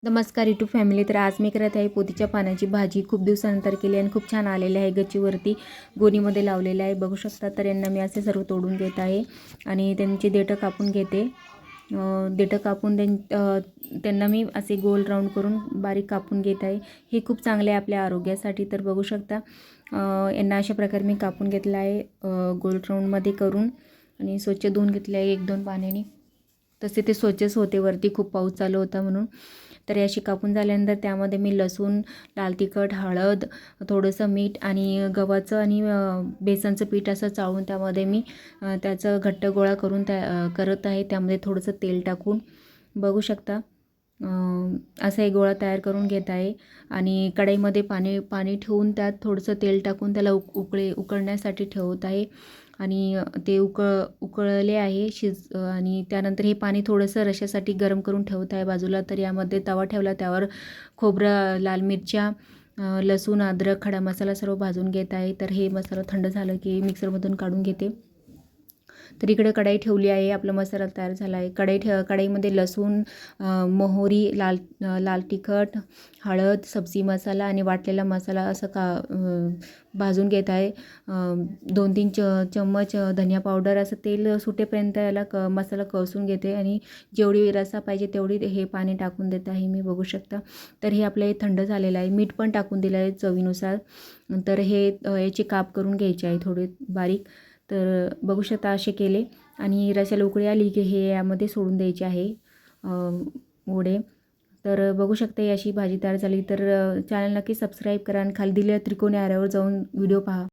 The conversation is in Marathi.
नमस्कार यूट्यूब फॅमिली. तर आज मी करत आहे पोतीच्या पानाची भाजी. खूप दिवसानंतर केली आणि खूप छान आलेली आहे. गच्चीवरती गोणीमध्ये लावलेले आहे, बघू शकता. तर यांना मी असे सर्व तोडून घेत आहे आणि त्यांची देठं कापून घेते. देठं कापून त्यांना मी असे गोल राऊंड करून बारीक कापून घेत आहे. हे खूप चांगले आहे आपल्या आरोग्यासाठी. तर बघू शकता यांना अशा प्रकारे मी कापून घेतलं आहे गोल राऊंडमध्ये करून आणि स्वच्छ धुवून घेतलं आहे 1-2 पाण्याने. तसे ते स्वच्छच होते, वरती खूप पाऊस चालू होता म्हणून. तर अशी कापून झाल्यानंतर त्यामध्ये मी लसूण, लाल तिखट, हळद, थोडंसं मीठ आणि गव्हाचं आणि बेसनचं पीठ असं चाळून त्यामध्ये मी त्याचं घट्ट गोळा करून करत आहे. त्यामध्ये थोडंसं तेल टाकून बघू शकता असा एक गोळा तयार करून घेत आहे आणि कढईमध्ये पाणी ठेवून त्यात थोडंसं तेल टाकून त्याला उकळण्यासाठी ठेवत आहे आणि ते उकळले आहे आणि त्यानंतर हे पाणी थोडंसं रशासाठी गरम करून ठेवत आहे बाजूला. तर यामध्ये तवा ठेवला, त्यावर खोबरं, लाल मिरच्या, लसूण, अद्रक, खडा मसाला सर्व भाजून घेत आहे. तर हे मसाला थंड झालं की मिक्सरमधून काढून घेते. तर इकडे कढई ठेवली आहे, आपला मसाला तयार झाला आहे. कढईमध्ये लसूण, मोहरी, लाल तिखट, हळद, सब्जी मसाला आणि वाटलेला मसाला असं भाजून घेत आहे. 2-3 चम्मच धनिया पावडर, असं तेल सुटेपर्यंत याला मसाला कळसून घेते आणि जेवढी रस्सा पाहिजे तेवढी हे पाणी टाकून देत आहे मी, बघू शकता. तर हे आपलं थंड झालेलं आहे. मीठ पण टाकून दिलं आहे चवीनुसार. तर हे याचे काप करून घ्यायचे आहे थोडे बारीक. तर बघू शकता असे केले आणि रस्याला उकळी आली की हे यामध्ये सोडून द्यायचे आहे वडे. तर बघू शकता ही अशी भाजी तयार झाली. तर चॅनल नक्की सबस्क्राईब करा आणि खाली दिलेल्या त्रिकोणी आऱ्यावर जाऊन व्हिडिओ पहा.